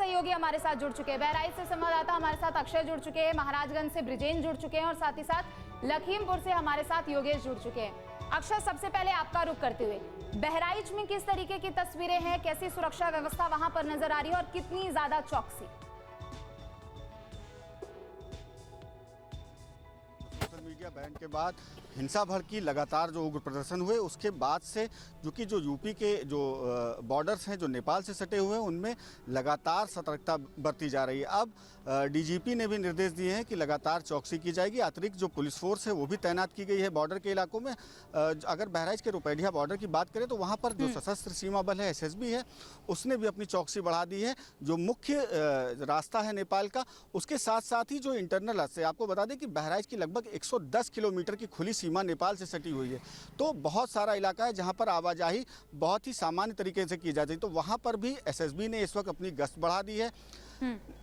सहयोगी हमारे साथ जुड़ चुके हैं। बहराइच से संवाददाता हमारे साथ अक्षय जुड़ चुके हैं, महाराजगंज से ब्रिजेन जुड़ चुके हैं और साथ ही साथ लखीमपुर से हमारे साथ योगेश जुड़ चुके हैं। अक्षय, सबसे पहले आपका रुख करते हुए, बहराइच में किस तरीके की तस्वीरें हैं, कैसी सुरक्षा व्यवस्था वहां पर नजर आ रही है और कितनी ज्यादा चौकसी? सोशल मीडिया बैन के बाद हिंसा भड़की लगातार जो उग्र प्रदर्शन हुए, उसके बाद से जो यूपी के जो बॉर्डर्स हैं जो नेपाल से सटे हुए हैं, उनमें लगातार सतर्कता बरती जा रही है। अब डीजीपी ने भी निर्देश दिए हैं कि लगातार चौकसी की जाएगी। अतिरिक्त जो पुलिस फोर्स है वो भी तैनात की गई है बॉर्डर के इलाकों में। अगर बहराइच के रुपैडिया बॉर्डर की बात करें तो वहाँ पर जो सशस्त्र सीमा बल है, एसएसबी है, उसने भी अपनी चौकसी बढ़ा दी है। जो मुख्य रास्ता है नेपाल का, उसके साथ साथ ही जो इंटरनल से आपको बता दें कि बहराइच की लगभग 110 किलोमीटर की खुली सीमा नेपाल से सटी हुई है। तो बहुत सारा इलाका है जहां पर आवाजाही बहुत ही सामान्य तरीके से की जाती है। तो वहां पर भी एसएसबी ने इस वक्त अपनी गश्त बढ़ा दी है।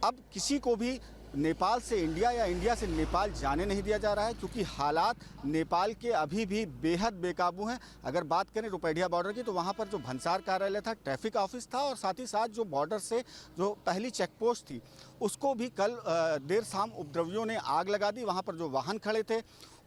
अब किसी को भी नेपाल से इंडिया या इंडिया से नेपाल जाने नहीं दिया जा रहा है, क्योंकि हालात नेपाल के अभी भी बेहद बेकाबू हैं। अगर बात करें रुपैडिया बॉर्डर की, तो वहाँ पर जो भंसार कार्यालय था, ट्रैफिक ऑफिस था और साथ ही साथ जो बॉर्डर से जो पहली चेक पोस्ट थी, उसको भी कल देर शाम उपद्रवियों ने आग लगा दी। वहाँ पर जो वाहन खड़े थे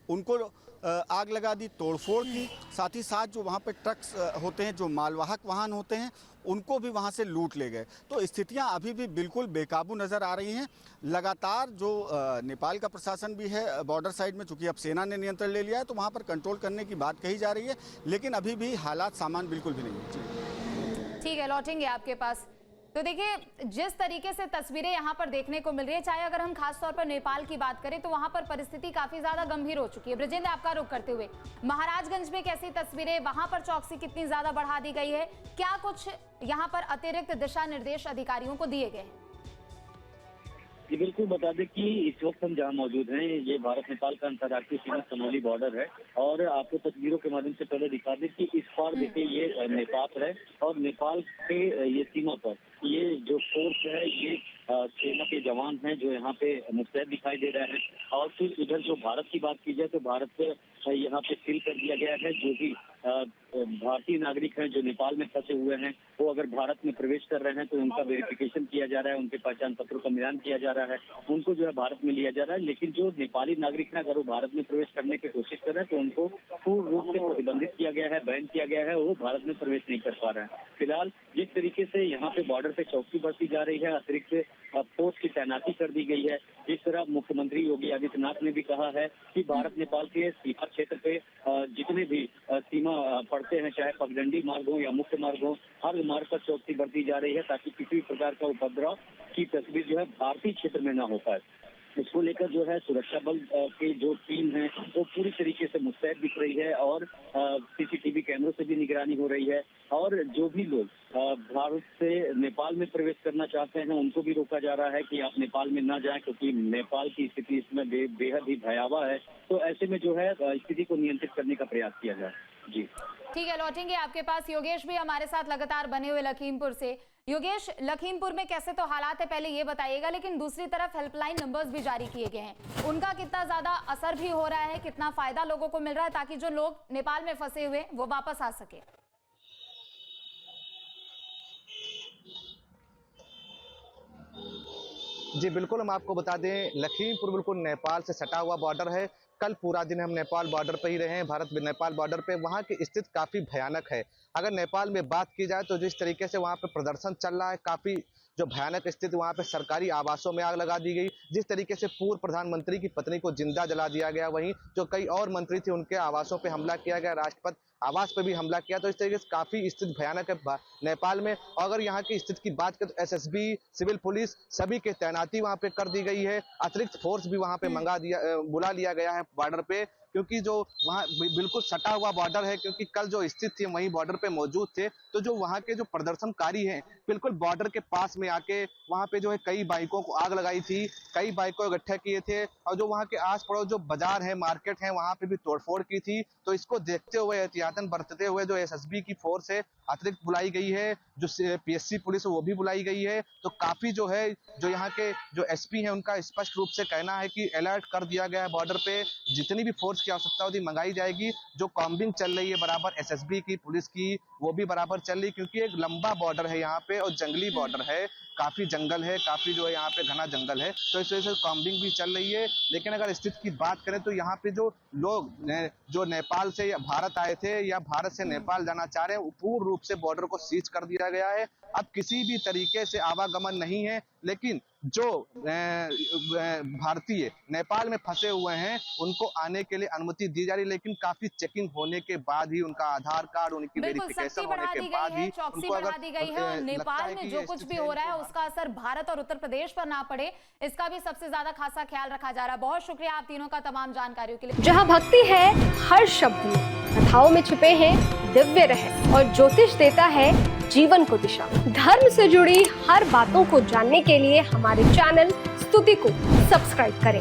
उनको आग लगा दी, तोड़फोड़ की। साथ ही साथ जो वहाँ पे ट्रक्स होते हैं, जो मालवाहक वाहन होते हैं, उनको भी वहाँ से लूट ले गए। तो स्थितियाँ अभी भी बिल्कुल बेकाबू नज़र आ रही हैं। लगातार जो नेपाल का प्रशासन भी है बॉर्डर साइड में, चूँकि अब सेना ने नियंत्रण ले लिया है, तो वहाँ पर कंट्रोल करने की बात कही जा रही है, लेकिन अभी भी हालात सामान्य बिल्कुल भी नहीं है। ठीक है, लौटेंगे आपके पास। तो देखिए, जिस तरीके से तस्वीरें यहाँ पर देखने को मिल रही है, चाहे अगर हम खास तौर पर नेपाल की बात करें तो वहाँ पर परिस्थिति काफी ज्यादा गंभीर हो चुकी है। ब्रिजेंद्र, आपका रुख करते हुए, महाराजगंज में कैसी तस्वीरें, वहां पर चौकसी कितनी ज्यादा बढ़ा दी गई है, क्या कुछ यहाँ पर अतिरिक्त दिशा निर्देश अधिकारियों को दिए गए हैं? जी बिल्कुल, बता दें कि इस वक्त हम जहाँ मौजूद हैं, ये भारत नेपाल का अंतर्राष्ट्रीय सीमा सोनौली बॉर्डर है। और आपको तस्वीरों के माध्यम से पहले दिखा दें कि इस पार देखिए ये नेपाल है और नेपाल के ये सीमा पर ये जो फोर्स है, ये सेना के जवान हैं जो यहाँ पे मुस्तैद दिखाई दे रहे हैं। और फिर इधर जो भारत की बात की जाए तो भारत यहाँ पे सील कर दिया गया है। जो भी भारतीय नागरिक हैं जो नेपाल में फंसे हुए हैं, वो अगर भारत में प्रवेश कर रहे हैं तो उनका वेरिफिकेशन किया जा रहा है, उनके पहचान पत्रों का मिलान किया जा रहा है, उनको जो है भारत में लिया जा रहा है। लेकिन जो नेपाली नागरिक हैं, अगर वो भारत में प्रवेश करने की कोशिश कर रहे हैं तो उनको पूर्ण रूप से प्रतिबंधित किया गया है, बैन किया गया है, वो भारत में प्रवेश नहीं कर पा रहे हैं। फिलहाल जिस तरीके से यहाँ पे बॉर्डर पे चौकसी बढ़ती जा रही है, अतिरिक्त फोर्स की तैनाती कर दी गई है। जिस तरह मुख्यमंत्री योगी आदित्यनाथ ने भी कहा है कि भारत नेपाल के सीमा क्षेत्र पे जितने भी सीमा पड़ते हैं, चाहे पगडंडी मार्ग हो या मुख्य मार्ग हो, हर मार्ग पर चौकसी बढ़ती जा रही है ताकि किसी भी प्रकार का उपद्रव की तस्वीर जो है भारतीय क्षेत्र में न हो पाए। इसको लेकर जो है सुरक्षा बल की जो टीम है वो पूरी तरीके से मुस्तैद दिख रही है और सीसीटीवी कैमरों से भी निगरानी हो रही है। और जो भी लोग भारत से नेपाल में प्रवेश करना चाहते हैं उनको भी रोका जा रहा है कि आप नेपाल में ना जाएं, क्योंकि नेपाल की स्थिति इसमें बेहद ही भयावह है। तो ऐसे में जो है स्थिति को नियंत्रित करने का प्रयास किया जाए। जी ठीक है, लौटेंगे आपके पास। योगेश भी हमारे साथ लगातार बने हुए लखीमपुर से। योगेश, लखीमपुर में कैसे तो हालात है पहले ये बताइएगा, लेकिन दूसरी तरफ हेल्पलाइन नंबर्स भी जारी किए गए हैं, उनका कितना ज्यादा असर भी हो रहा है, कितना फायदा लोगों को मिल रहा है ताकि जो लोग नेपाल में फंसे हुए वो वापस आ सके? जी बिल्कुल, हम आपको बता दें, लखीमपुर बिल्कुल नेपाल से सटा हुआ बॉर्डर है। कल पूरा दिन हम नेपाल बॉर्डर पे ही रहे हैं, भारत नेपाल बॉर्डर पे। वहाँ की स्थिति काफ़ी भयानक है। अगर नेपाल में बात की जाए तो जिस तरीके से वहाँ पे प्रदर्शन चल रहा है, काफ़ी जो भयानक स्थिति, वहाँ पे सरकारी आवासों में आग लगा दी गई। जिस तरीके से पूर्व प्रधानमंत्री की पत्नी को जिंदा जला दिया गया, वहीं जो कई और मंत्री थे उनके आवासों पे हमला किया गया, राष्ट्रपति आवास पे भी हमला किया। तो इस तरीके से काफी स्थिति भयानक है नेपाल में। और अगर यहाँ की स्थिति की बात करें तो एसएसबी, सिविल पुलिस सभी की तैनाती वहाँ पे कर दी गई है। अतिरिक्त फोर्स भी वहाँ पे बुला लिया गया है बॉर्डर पे, क्योंकि जो वहाँ बिल्कुल सटा हुआ बॉर्डर है। क्योंकि कल जो स्थिति थी वहीं बॉर्डर पे मौजूद थे, तो जो वहाँ के जो प्रदर्शनकारी हैं बिल्कुल बॉर्डर के पास में आके वहाँ पे जो है कई बाइकों को आग लगाई थी, कई बाइकों को इकट्ठा किए थे। और जो वहाँ के आस पड़ोस जो बाजार है, मार्केट है, वहाँ पे भी तोड़फोड़ की थी। तो इसको देखते हुए, एहतियातन बरतते हुए जो एसएसबी की फोर्स है अतिरिक्त बुलाई गई है, जो पीएससी पुलिस है वो भी बुलाई गई है। तो काफी जो है, जो यहाँ के जो एसपी हैं उनका स्पष्ट रूप से कहना है कि अलर्ट कर दिया गया है, बॉर्डर पे जितनी भी फोर्स की आवश्यकता होती मंगाई जाएगी। जो कॉम्बिंग चल रही है बराबर एसएसबी की, पुलिस की, वो भी बराबर चल रही, क्योंकि एक लंबा बॉर्डर है यहाँ पे और जंगली बॉर्डर है, काफी जंगल है, काफी जो है यहाँ पे घना जंगल है, तो इस वजह से कॉम्बिंग भी चल रही है। लेकिन अगर स्थिति की बात करें तो यहाँ पे जो लोग जो नेपाल से या भारत आए थे या भारत से नेपाल जाना चाह रहे हैं, पूर्ण रूप से बॉर्डर को सीज कर दिया गया है। अब किसी भी तरीके से आवागमन नहीं है। लेकिन जो भारतीय नेपाल में फंसे हुए हैं उनको आने के लिए अनुमति दी जा रही है, लेकिन काफी चेकिंग होने के बाद ही, उनका आधार कार्ड, उनकी वेरिफिकेशन होने के बाद ही चौकसी बढ़ा दी गई है। और नेपाल में जो कुछ भी हो रहा है उसका असर भारत और उत्तर प्रदेश पर ना पड़े, इसका भी सबसे ज्यादा खासा ख्याल रखा जा रहा है। बहुत शुक्रिया आप तीनों का तमाम जानकारियों के लिए। जहां भक्ति है हर शब्द में, कथाओं में छिपे हैं दिव्य रहस्य और ज्योतिष देता है जीवन को दिशा। धर्म से जुड़ी हर बातों को जानने के लिए हमारे चैनल स्तुति को सब्सक्राइब करें।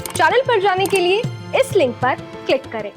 चैनल पर जाने के लिए इस लिंक पर क्लिक करें।